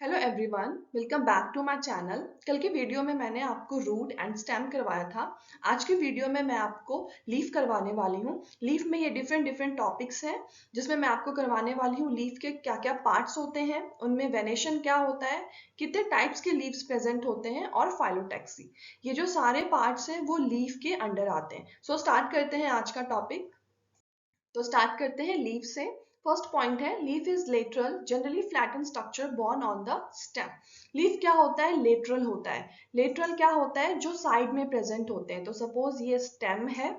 Hello everyone, welcome back to my channel. कल के video में मैंने आपको रूट एंड स्टेम करवाया था। आज के वीडियो में मैं आपको लीफ करवाने वाली हूँ। लीफ में ये डिफरेंट डिफरेंट टॉपिक्स हैं जिसमें मैं आपको करवाने वाली हूँ लीफ के क्या क्या पार्ट्स होते हैं, उनमें वेनेशन क्या होता है, कितने टाइप्स के लीव्स प्रेजेंट होते हैं और फाइलोटैक्सी। ये जो सारे पार्ट्स हैं वो लीफ के अंडर आते हैं। सो स्टार्ट करते हैं आज का टॉपिक। तो स्टार्ट करते हैं लीफ से। फर्स्ट पॉइंट है leaf is lateral generally flattened structure borne on the stem. Leaf क्या होता है? लेटरल होता है। लेटरल क्या होता है? जो साइड में प्रेजेंट होते हैं। तो सपोज ये स्टेम है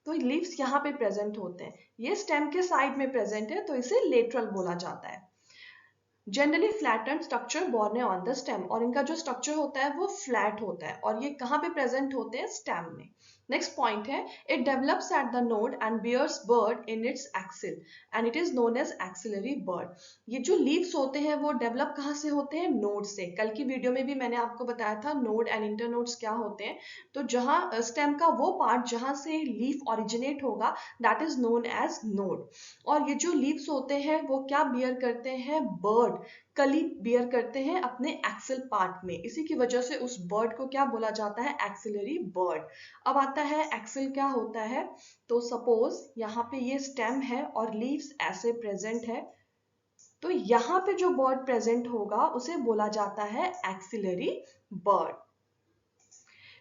तो लीव्स यहाँ पे प्रेजेंट होते हैं, ये स्टेम के साइड में प्रेजेंट है तो इसे लेटरल बोला जाता है। Generally flattened structure borne on the stem, और इनका जो स्ट्रक्चर होता है वो फ्लैट होता है और ये कहाँ पे प्रेजेंट होते हैं? स्टेम में। नेक्स्ट पॉइंट है it develops at the node and bears bud in its axil and it is known as axillary bud. ये जो लीव्स होते हैं वो डेवलप कहाँ से होते हैं? नोड से। कल की वीडियो में भी मैंने आपको बताया था नोड एंड इंटरनोड्स क्या होते हैं। तो जहाँ स्टेम का वो पार्ट जहाँ से लीफ ओरिजिनेट होगा that is known as node. और ये जो लीव्स होते हैं वो क्या बियर करते हैं? बर्ड कली बियर करते हैं अपने एक्सिल पार्ट में, इसी की वजह से उस बर्ड को क्या बोला जाता है? Axillary bird. अब आता है एक्सिल क्या होता है। तो सपोज यहाँ पे ये स्टेम है और लीव्स ऐसे प्रेजेंट है, तो यहाँ पे जो बर्ड प्रेजेंट होगा उसे बोला जाता है axillary bud.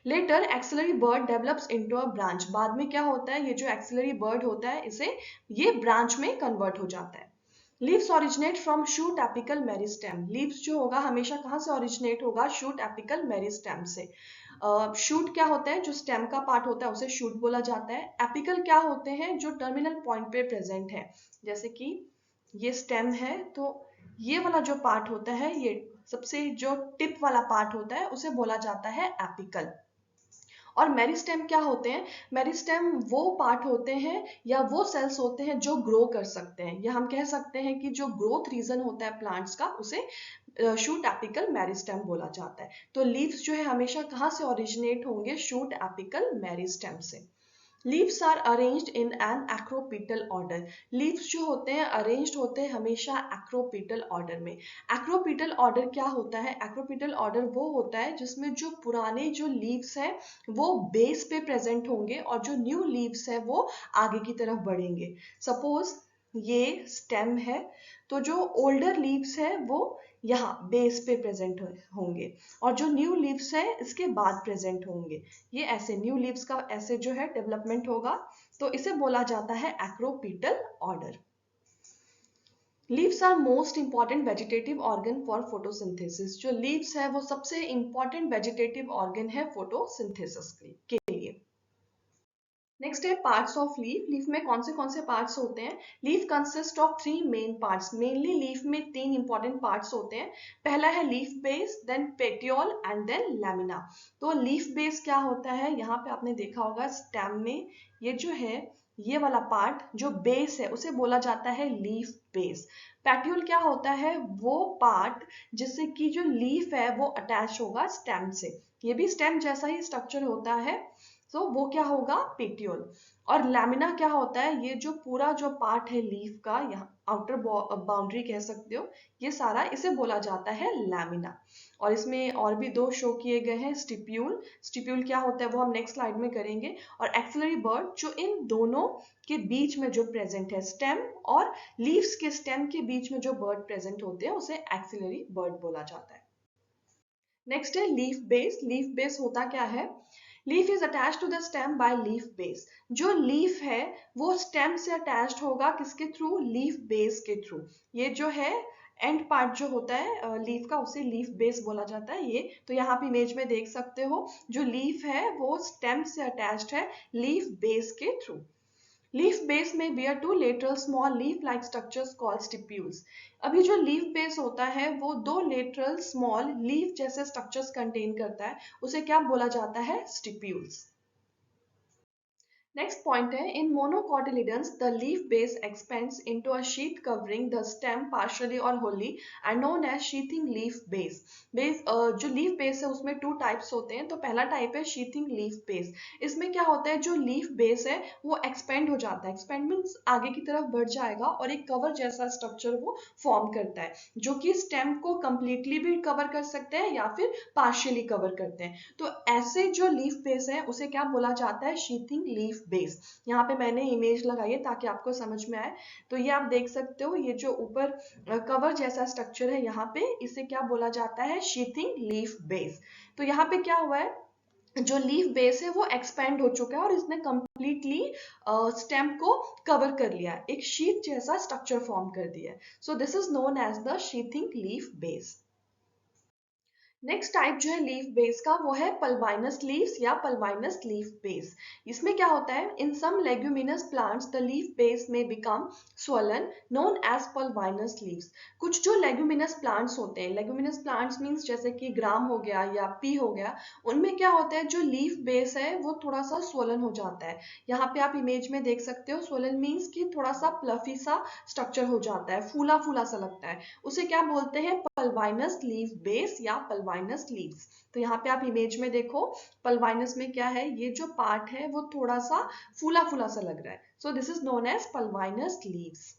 Later axillary bud develops into a branch. बाद में क्या होता है? ये जो एक्सिलरी बर्ड होता है इसे ये ब्रांच में कन्वर्ट हो जाता है। Leaves originate from shoot apical meristem. Leaves जो होगा हमेशा कहाँ से ओरिजिनेट होगा? शूट एपिकल मेरिस्टेम से। शूट क्या होता है? जो स्टेम का पार्ट होता है उसे शूट बोला जाता है। एपिकल क्या होते हैं? जो टर्मिनल पॉइंट पे प्रेजेंट है। जैसे कि ये स्टेम है तो ये वाला जो पार्ट होता है, ये सबसे जो टिप वाला पार्ट होता है उसे बोला जाता है एपिकल। और मेरिस्टेम क्या होते हैं? मेरिस्टेम वो पार्ट होते हैं या वो सेल्स होते हैं जो ग्रो कर सकते हैं, या हम कह सकते हैं कि जो ग्रोथ रीजन होता है प्लांट्स का उसे शूट एपिकल मेरिस्टेम बोला जाता है। तो लीव्स जो है हमेशा कहाँ से ओरिजिनेट होंगे? शूट एपिकल मेरिस्टेम से। Leaves are arranged in an acropetal order. Leaves जो होते हैं अरेंज्ड होते हैं हमेशा एक्रोपीटल ऑर्डर में। एक्रोपीटल ऑर्डर क्या होता है? एक्रोपीटल ऑर्डर वो होता है जिसमें जो पुराने जो लीव्स हैं वो बेस पे प्रेजेंट होंगे और जो न्यू लीव्स है वो आगे की तरफ बढ़ेंगे। सपोज ये स्टेम है तो जो ओल्डर लीव्स है वो यहाँ बेस पे प्रेजेंट होंगे और जो न्यू लीव्स है इसके बाद प्रेजेंट होंगे। ये ऐसे न्यू लीव्स का ऐसे जो है डेवलपमेंट होगा, तो इसे बोला जाता है acropetal order. Leaves are most important vegetative organ for photosynthesis. जो लीव्स है वो सबसे इंपॉर्टेंट वेजिटेटिव ऑर्गन है फोटोसिंथेसिस के लिए। नेक्स्ट है पार्ट्स ऑफ लीफ। लीफ में कौन से पार्ट्स होते हैं? Leaf consist of three main parts. Mainly leaf में तीन इंपॉर्टेंट पार्ट्स होते हैं। पहला है leaf base, then petiole and then lamina. तो लीफ बेस क्या होता है? यहाँ पे आपने देखा होगा स्टेम में ये जो है ये वाला पार्ट जो बेस है उसे बोला जाता है लीफ बेस। पेटियोल क्या होता है? वो पार्ट जिससे कि जो लीफ है वो अटैच होगा स्टेम से। ये भी स्टेम जैसा ही स्ट्रक्चर होता है, तो वो क्या होगा? पेटियोल। और लैमिना क्या होता है? ये जो पूरा जो पार्ट है लीफ का, यहाँ आउटर बाउंड्री कह सकते हो, ये सारा इसे बोला जाता है लैमिना। और इसमें और भी दो शो किए गए हैं, स्टिप्यूल। स्टिप्यूल क्या होता है वो हम नेक्स्ट स्लाइड में करेंगे। और एक्सिलरी बर्ड जो इन दोनों के बीच में जो प्रेजेंट है, स्टेम और लीव्स के स्टेम के बीच में जो बर्ड प्रेजेंट होते हैं उसे एक्सिलरी बर्ड बोला जाता है। नेक्स्ट है लीफ बेस। लीफ बेस होता क्या है? Leaf is attached to the stem by leaf base. जो लीफ है वो स्टेम से अटैच्ड होगा किसके थ्रू? लीफ बेस के थ्रू। ये जो है एंड पार्ट जो होता है लीफ का उसे लीफ बेस बोला जाता है। ये तो यहाँ पे इमेज में देख सकते हो जो लीफ है वो स्टेम से अटैच्ड है लीफ बेस के थ्रू। लीफ बेस में bear two lateral small leaf-like structures called stipules। अभी जो लीफ बेस होता है वो दो लेटरल स्मॉल लीफ जैसे स्ट्रक्चर्स कंटेन करता है, उसे क्या बोला जाता है? स्टिप्यूल्स। नेक्स्ट पॉइंट है, in monocotyledons the leaf base expands into a sheath covering the stem partially और wholly and known as sheathing leaf base. जो लीफ बेस है उसमें टू टाइप्स होते हैं। तो पहला टाइप है शीथिंग लीफ बेस। इसमें क्या होता है, जो लीफ बेस है वो एक्सपेंड हो जाता है। एक्सपेंड मीन्स आगे की तरफ बढ़ जाएगा और एक कवर जैसा स्ट्रक्चर वो फॉर्म करता है, जो कि स्टेम को कंप्लीटली भी कवर कर सकते हैं या फिर पार्शियली कवर करते हैं। तो ऐसे जो लीफ बेस है उसे क्या बोला जाता है, शीथिंग लीफ बेस। यहाँ पे मैंने इमेज लगाई है ताकि आपको समझ में आए। तो ये आप देख सकते हो, ये जो ऊपर कवर जैसा स्ट्रक्चर है यहाँ पे, इसे क्या बोला जाता है, शीथिंग लीफ बेस। तो यहाँ पे क्या हुआ है, जो लीफ बेस है वो एक्सपेंड हो चुका है और इसने कंप्लीटली स्टेम को कवर कर लिया है, एक शीट जैसा स्ट्रक्चर फॉर्म कर दिया है। So this is known as the sheathing leaf base. Next type जो है लीफ बेस का वो है पल्वाइनस लीव्स या पल्वाइनस लीफ बेस। इसमें क्या होता है, in some leguminous plants the leaf base में become swollen known as pulvinus leaves. कुछ जो लेग्यूमिनस प्लांट्स होते हैं, लेग्यूमिनस प्लांट्स मींस जैसे कि ग्राम हो गया या पी हो गया, उनमें क्या होता है, जो लीफ बेस है वो थोड़ा सा स्वोलन हो जाता है। यहाँ पे आप इमेज में देख सकते हो, स्वोलन मीन्स कि थोड़ा सा प्लफी सा स्ट्रक्चर हो जाता है, फूला फूला सा लगता है। उसे क्या बोलते हैं, पल्वाइनस लीफ बेस या पल्वाइनस लीव्स। तो यहाँ पे आप इमेज में देखो, पल्वाइनस में क्या है, ये जो पार्ट है वो थोड़ा सा फूला फूला सा लग रहा है। So this is known as pulvinus leaves.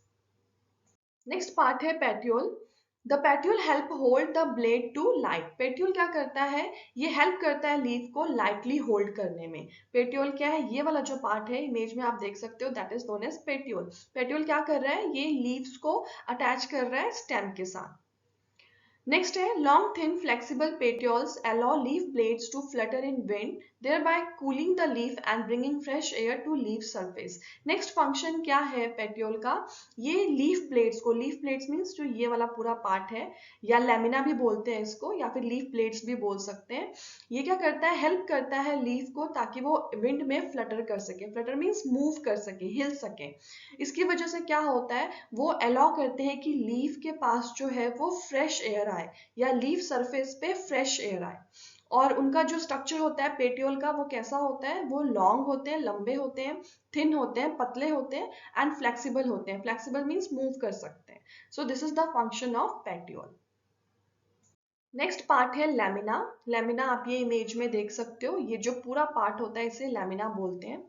Next part है petiole. The petiole help hold the blade to light. Petiole क्या करता है, ये हेल्प करता है लीफ को लाइटली होल्ड करने में। पेट्यूल क्या है, ये वाला जो पार्ट है इमेज में आप देख सकते हो, दैट इज नोन एज पेट्यूल। पेट्यूल क्या कर रहा है, ये लीव्स को अटैच कर रहा है स्टेम के साथ। नेक्स्ट है, long thin flexible petioles allow leaf blades to flutter in wind, thereby cooling the leaf and bringing fresh air to leaf surface. Next function क्या है पेट्यूल का, ये लीफ ब्लेड्स को, लीफ ब्लेड्स मीन्स जो ये वाला पूरा पार्ट है, या लेमिना भी बोलते हैं इसको, या फिर लीफ ब्लेड्स भी बोल सकते हैं। ये क्या करता है, हेल्प करता है लीफ को ताकि वो विंड में फ्लटर कर सके। फ्लटर मीन्स मूव कर सके, हिल सके। इसकी वजह से क्या होता है, वो अलाउ करते हैं कि लीफ के पास जो है वो फ्रेश एयर आए, या लीफ सरफेस पे फ्रेश एयर आए। और उनका जो स्ट्रक्चर होता है पेट्यूल का, वो कैसा होता है, वो लॉन्ग होते हैं, लंबे होते हैं, थिन होते हैं, पतले होते हैं एंड फ्लेक्सिबल होते हैं। फ्लेक्सिबल मीन्स मूव कर सकते हैं। So this is the function of petiole. Next part है लैमिना। लैमिना आप ये इमेज में देख सकते हो, ये जो पूरा पार्ट होता है इसे लैमिना बोलते हैं।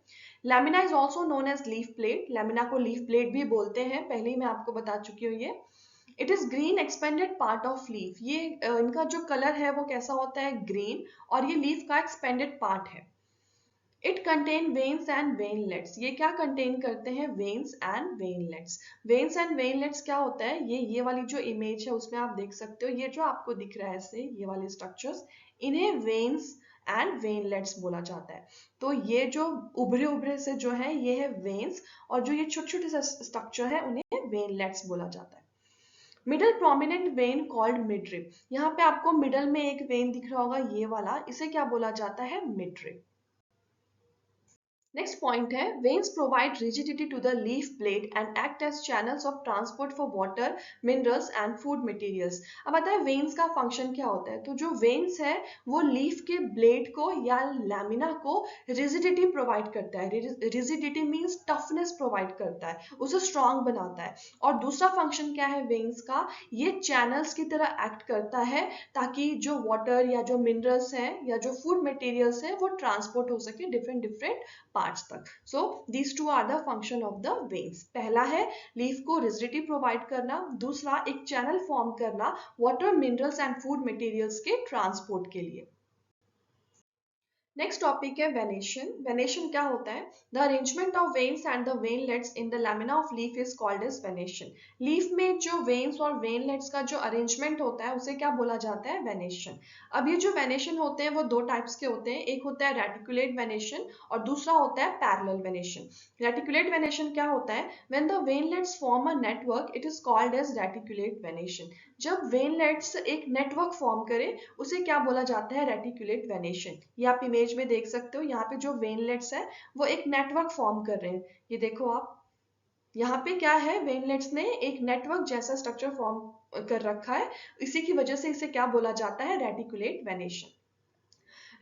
Lamina is also known as leaf blade. Lamina को लीफ ब्लेड भी बोलते हैं, पहले ही मैं आपको बता चुकी हूँ ये। It is green expanded part of leaf. ये इनका जो कलर है वो कैसा होता है, ग्रीन, और ये लीफ का एक्सपेंडेड पार्ट है। It contain veins and veinlets. ये क्या कंटेन करते हैं, veins and veinlets. Veins and veinlets क्या होता है, ये वाली जो इमेज है उसमें आप देख सकते हो, ये जो आपको दिख रहा है ऐसे, ये वाले स्ट्रक्चर्स, इन्हें वेन्स एंड वेनलेट्स बोला जाता है। तो ये जो उभरे उभरे से जो है ये है वेन्स, और जो ये छोटे छोटे से स्ट्रक्चर है उन्हें वेनलेट्स बोला जाता है। Middle prominent when called midrib. यहाँ पे आपको मिडल में एक वेन दिख रहा होगा, ये वाला, इसे क्या बोला जाता है, मिडरिप। नेक्स्ट पॉइंट है, veins provide rigidity to the leaf blade and act as channels of transport for water, minerals and food materials. अब आता है वेन्स का फंक्शन क्या होता है। तो जो वेन्स है वो लीफ के ब्लेड को या लैमिना को रिजिडिटी प्रोवाइड करता है। रिजिडिटी मीन्स टफनेस प्रोवाइड करता है, उसे स्ट्रॉन्ग बनाता है। और दूसरा फंक्शन क्या है वेन्स का, ये चैनल्स की तरह एक्ट करता है ताकि जो वाटर या जो मिनरल्स हैं या जो फूड मटेरियल्स हैं वो ट्रांसपोर्ट हो सके डिफरेंट डिफरेंट पार्ट्स तक। So these two are the function of the veins. पहला है लीफ को रिजिडिटी प्रोवाइड करना, दूसरा एक चैनल फॉर्म करना water, minerals and food materials के ट्रांसपोर्ट के लिए। नेक्स्ट टॉपिक है वेनेशन। वेनेशन क्या होता है, the arrangement of veins and the veinlets in the lamina of leaf is called as venation. Leaf में जो वेन्स और वेनलेट्स का जो अरेंजमेंट होता है उसे क्या बोला जाता है, वेनेशन। अब ये जो वेनेशन होते हैं वो दो टाइप्स के होते हैं, एक होता है रेटिकुलेट वेनेशन और दूसरा होता है पैरेलल वेनेशन। रेटिकुलेट वेनेशन क्या होता है, when the veinlets form a network it is called as reticulate venation. जब वेनलेट्स एक नेटवर्क फॉर्म करे उसे क्या बोला जाता है, रेटिकुलेट वेनेशन। ये आप इमेज में देख सकते हो, यहाँ पे जो वेनलेट्स है वो एक नेटवर्क फॉर्म कर रहे हैं। ये देखो आप, यहाँ पे क्या है, वेनलेट्स ने एक नेटवर्क जैसा स्ट्रक्चर फॉर्म कर रखा है, इसी की वजह से इसे क्या बोला जाता है, reticulate venation.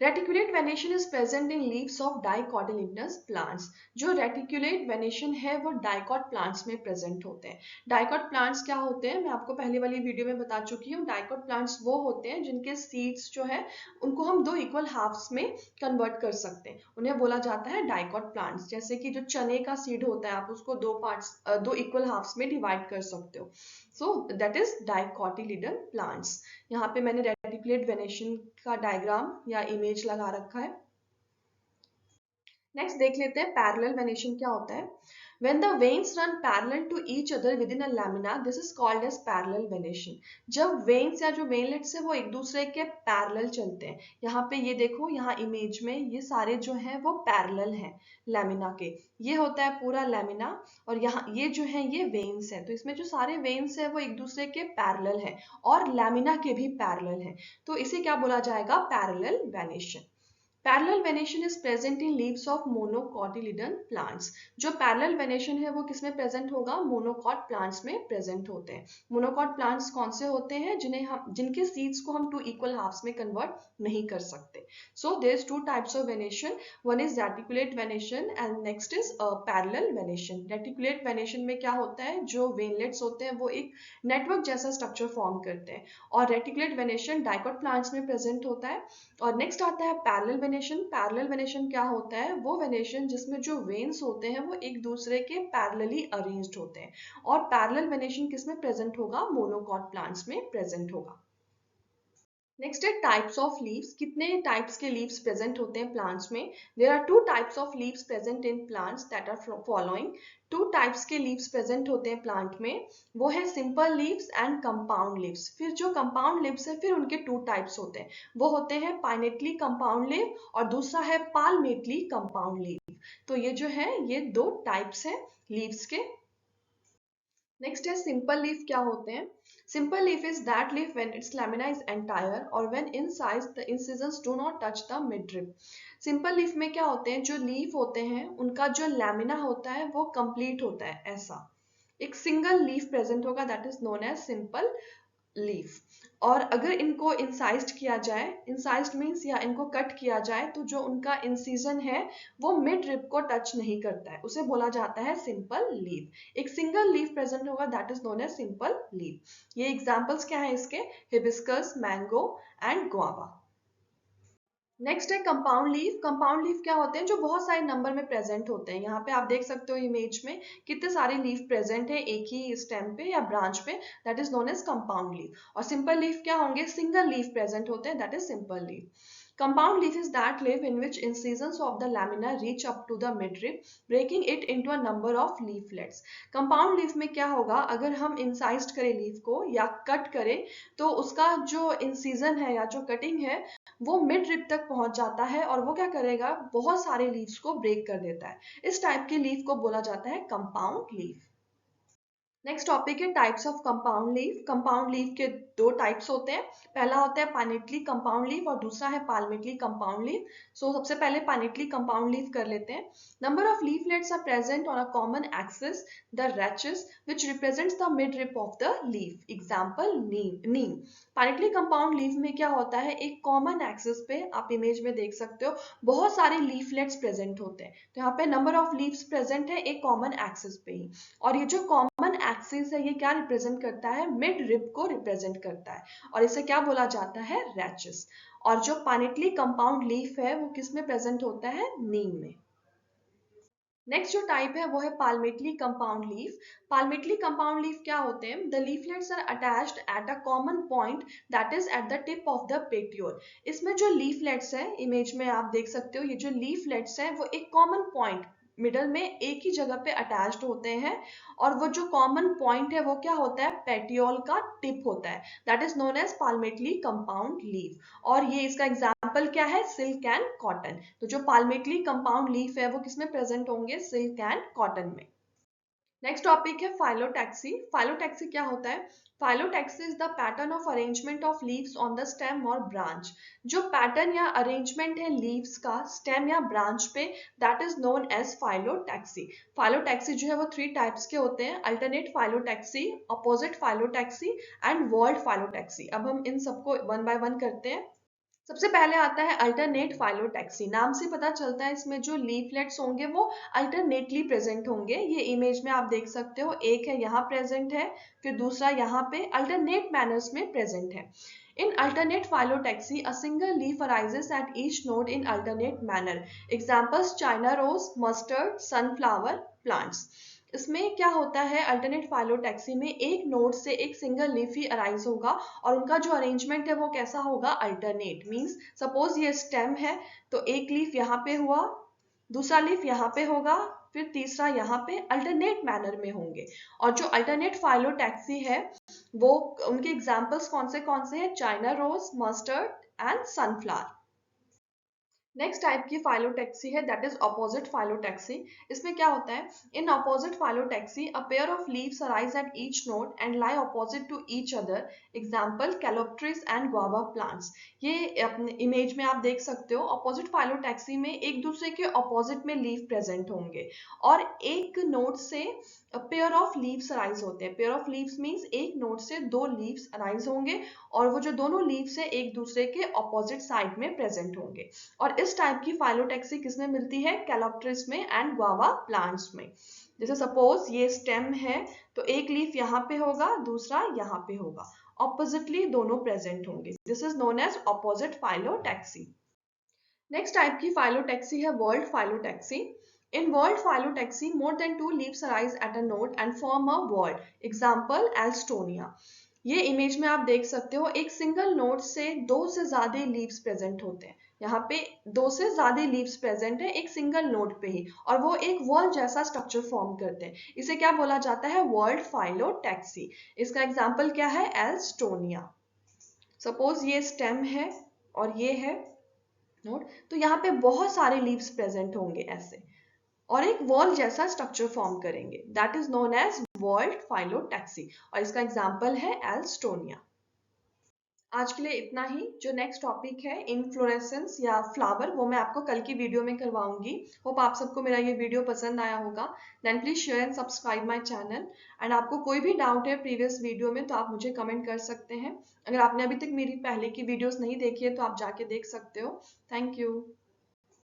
Reticulate venation is present in leaves of dicotyledonous plants. जो रेटिकुलेट वेनेशन है वो डाइकॉट प्लांट्स में प्रेजेंट होते हैं। डाइकॉट प्लांट्स क्या होते हैं, मैं आपको पहले वाली वीडियो में बता चुकी हूँ। डाइकॉट प्लांट्स वो होते हैं जिनके सीड्स जो है उनको हम दो इक्वल हाफ्स में कन्वर्ट कर सकते हैं, उन्हें बोला जाता है डाइकॉट प्लांट्स। जैसे कि जो चने का सीड होता है, आप उसको दो पार्ट्स दो इक्वल हाफ्स में डिवाइड कर सकते हो। So that is dicotyledon plants. यहाँ पे मैंने रेटिकुलेट वेनेशन का डायग्राम या इमेज लगा रखा है। नेक्स्ट देख लेते हैं पैरेलल वेनेशन क्या होता है। When the veins run parallel to each other within a lamina, this is called as parallel venation. जब veins या जो वेनलेट्स है वो एक दूसरे के पैरेलल चलते हैं। यहाँ पे ये देखो, यहाँ इमेज में ये सारे जो हैं वो पैरेलल हैं लैमिना के। ये होता है पूरा लैमिना और यहाँ ये जो है ये वेन्स है। तो इसमें जो सारे वेन्स है वो एक दूसरे के पैरेलल हैं और लैमिना के भी पैरेलल हैं। तो इसे क्या बोला जाएगा, parallel venation. Parallel venation is present in leaves of monocotyledon plants. जो पैरेलल वेनेशन है वो किसमें प्रेजेंट होगा, मोनोकॉट प्लांट्स में प्रेजेंट होते हैं। मोनोकॉट प्लांट्स कौन से होते हैं, जिनके सीड्स को हम टू इक्वल हाफ्स में कन्वर्ट नहीं कर सकते। So there is two types of venation, one is reticulate venation and next is parallel venation. Reticulate venation में क्या होता है, जो वेनलेट्स होते हैं वो एक नेटवर्क जैसा स्ट्रक्चर फॉर्म करते हैं और रेटिकुलेट वेनेशन डाइकॉट प्लांट्स में प्रेजेंट होता है। और नेक्स्ट आता है पैरेलल वेनेशन। पैरेलल वेनेशन क्या होता है, वो वेनेशन जिसमें जो वेन्स होते हैं वो एक दूसरे के पैरेलली अरेंज्ड होते हैं। और पैरेलल वेनेशन किसमें प्रेजेंट होगा, मोनोकॉट प्लांट्स में प्रेजेंट होगा। नेक्स्ट है टाइप्स ऑफ लीव्स। कितने टाइप्स के लीव्स प्रेजेंट होते हैं प्लांट्स में। There are two types of leaves present in plants that are following. Two types के लीव्स प्रेजेंट होते हैं प्लांट में, वो है simple leaves and compound leaves. फिर जो कंपाउंड लीव्स है फिर उनके टू टाइप्स होते हैं, वो होते हैं पाइनेटली कंपाउंड लीव और दूसरा है पाल्मेटली कंपाउंड लीव। तो ये जो है ये दो टाइप्स हैं लीव्स के। नेक्स्ट है सिंपल लीफ क्या होते हैं। Simple leaf is that leaf when its lamina is entire और when in size the incisions do not touch the midrib. Simple leaf में क्या होते हैं, जो लीफ होते हैं उनका जो लैमिना होता है वो कंप्लीट होता है, ऐसा एक सिंगल लीफ प्रेजेंट होगा, that is known as simple leaf. और अगर इनको इंसाइज्ड किया जाए, इंसाइज्ड मीन्स या इनको कट किया जाए, तो जो उनका इंसिजन है वो मिड रिप को टच नहीं करता है, उसे बोला जाता है सिंपल लीफ। एक सिंगल लीफ प्रेजेंट होगा, that is known as simple leaf. ये एग्जांपल्स क्या है इसके, hibiscus, mango and guava. Next है कंपाउंड लीफ। कंपाउंड लीफ क्या होते हैं, जो बहुत सारे नंबर में प्रेजेंट होते हैं। यहाँ पे आप देख सकते हो इमेज में कितने सारे लीफ प्रेजेंट है एक ही स्टेम पे या ब्रांच पे, that is known as compound leaf. और सिंपल लीफ क्या होंगे, सिंगल लीफ प्रेजेंट होते हैं, that is simple leaf. Compound leaf is that leaf in which incisions of the lamina reach up to the midrib, breaking it into a number of leaflets. Compound leaf में क्या होगा, अगर हम incised करें leaf को या cut करें तो उसका जो इंसिजन है या जो कटिंग है वो मिड रिप तक पहुंच जाता है और वो क्या करेगा, बहुत सारे लीव्स को ब्रेक कर देता है। इस टाइप के लीफ को बोला जाता है कंपाउंड लीफ। नेक्स्ट टॉपिक है types of compound leaf. Compound leaf के दो टाइप्स होते हैं, पहला होता है पाइनेटली कंपाउंड लीफ और दूसरा है पाल्मेटली कंपाउंड लीफ। सो सबसे पहले पाइनेटली कंपाउंड लीफ कर लेते हैं। Number of leaflets are present on a common axis, the rachis which represents the mid rib of the leaf, example neem. Pinnately compound leaf में क्या होता है, एक कॉमन एक्सिस पे आप इमेज में देख सकते हो बहुत सारे लीफलेट्स प्रेजेंट होते हैं। तो यहाँ पे नंबर ऑफ लीव्स प्रेजेंट है एक कॉमन एक्सिस पे ही। और ये जो कॉमन एक्सिस है ये क्या रिप्रेजेंट करता है, मिड रिप को रिप्रेजेंट करता है और इसे क्या बोला जाता है, रैचेस। और जो पाइनेटली कंपाउंड लीफ है वो किस में प्रेजेंट होता है, नीम में। नेक्स्ट जो टाइप है वो है palmately compound leaf. Palmately compound leaf क्या होते हैं, the leaflets are attached at a common point that is at the tip of the petiole. इसमें जो लीफलेट्स है, इमेज में आप देख सकते हो ये जो लीफलेट्स है वो एक कॉमन पॉइंट मिडल में एक ही जगह पे अटैच्ड होते हैं और वो जो कॉमन पॉइंट है वो क्या होता है, पेटियोल का टिप होता है, that is known as palmately compound leaf. और ये इसका एग्जांपल क्या है, सिल्क एंड कॉटन। तो जो पाल्मेटली कंपाउंड लीफ है वो किसमें प्रेजेंट होंगे, सिल्क एंड कॉटन में। नेक्स्ट टॉपिक है फाइलोटैक्सी। फाइलोटैक्सी क्या होता है, phyllotaxy is the pattern of arrangement of leaves on the stem और ब्रांच। जो पैटर्न या अरेंजमेंट है लीव्स का स्टेम या ब्रांच पे, that is known as phyllotaxy. Phyllotaxy जो है वो थ्री टाइप्स के होते हैं, alternate phyllotaxy, opposite phyllotaxy and whorled phyllotaxy. अब हम इन सबको वन बाय वन करते हैं। सबसे पहले आता है अल्टरनेट फाइलोटैक्सी। नाम से पता चलता है इसमें जो लीफलेट्स होंगे वो अल्टरनेटली प्रेजेंट होंगे। ये इमेज में आप देख सकते हो, एक है यहाँ प्रेजेंट है, फिर दूसरा यहाँ पे अल्टरनेट मैनर्स में प्रेजेंट है। In alternate phyllotaxy, a single leaf arises at each node in alternate manner. Examples: China rose, mustard, sunflower plants. इसमें क्या होता है, अल्टरनेट फाइलोटैक्सी में एक नोड से एक सिंगल लीफ ही अराइज होगा और उनका जो अरेंजमेंट है वो कैसा होगा, अल्टरनेट। मींस सपोज ये स्टेम है तो एक लीफ यहाँ पे हुआ, दूसरा लीफ यहाँ पे होगा, फिर तीसरा यहाँ पे, अल्टरनेट मैनर में होंगे। और जो अल्टरनेट फाइलोटैक्सी है वो उनके एग्जाम्पल्स कौन से हैं, China rose, mustard and sunflower. Next type की फाइलोटैक्सी है दैट इज ऑपोजिट फाइलोटैक्सी। इसमें क्या होता है, in opposite phyllotaxy a pair of leaves arise at each node and lie opposite to each other. Example calotropis and guava plants. ये अपने image में आप देख सकते हो, ऑपोजिट फाइलोटैक्सी में एक दूसरे के ऑपोजिट में लीव प्रेजेंट होंगे और एक नोड से पेयर ऑफ लीव्स अराइज होते हैं। पेयर ऑफ लीव्स मीन्स एक नोड से दो लीव्स अराइज होंगे और वो जो दोनों लीव्स है एक दूसरे के ऑपोजिट साइड में प्रेजेंट होंगे। और इस टाइप की फाइलोटैक्सी किसमें मिलती है, कैलोप्ट्रिस में एंड गुआवा प्लांट्स में। जैसे सपोज ये स्टेम है तो एक लीफ यहाँ पे होगा, दूसरा यहाँ पे होगा, ऑपोजिटली दोनों प्रेजेंट होंगे। This is known as opposite phyllotaxy. Next type की फाइलोटैक्सी है whorled phyllotaxy. In world phyllotaxy, more than two leaves arise at a node and form a word. Example: Alstonia. ये इमेज में आप देख सकते हो, एक सिंगल नोड से दो से ज्यादा लीव्स प्रेजेंट होते हैं। यहाँ पे दो से ज्यादा लीव्स प्रेजेंट है एक सिंगल नोड पे ही और वो एक वर्ल्ड जैसा स्ट्रक्चर फॉर्म करते हैं। इसे क्या बोला जाता है, वर्ल्ड फाइलोटैक्सी। इसका एग्जाम्पल क्या है, एल्स्टोनिया। सपोज ये स्टेम है और ये है नोड, तो यहाँ पे बहुत सारे लीव्स प्रेजेंट होंगे ऐसे और एक वॉल जैसा स्ट्रक्चर फॉर्म करेंगे। That is known as whorled phyllotaxy और इसका एग्जांपल है एल्स्टोनिया। आज के लिए इतना ही। जो नेक्स्ट टॉपिक है इनफ्लोरेसेंस या फ्लावर, वो मैं आपको कल की वीडियो में करवाऊंगी। होप आप सबको मेरा ये वीडियो पसंद आया होगा। Then please share and subscribe my channel. And आपको कोई भी डाउट है प्रीवियस वीडियो में तो आप मुझे कमेंट कर सकते हैं। अगर आपने अभी तक मेरी पहले की वीडियोस नहीं देखी है तो आप जाके देख सकते हो। Thank you.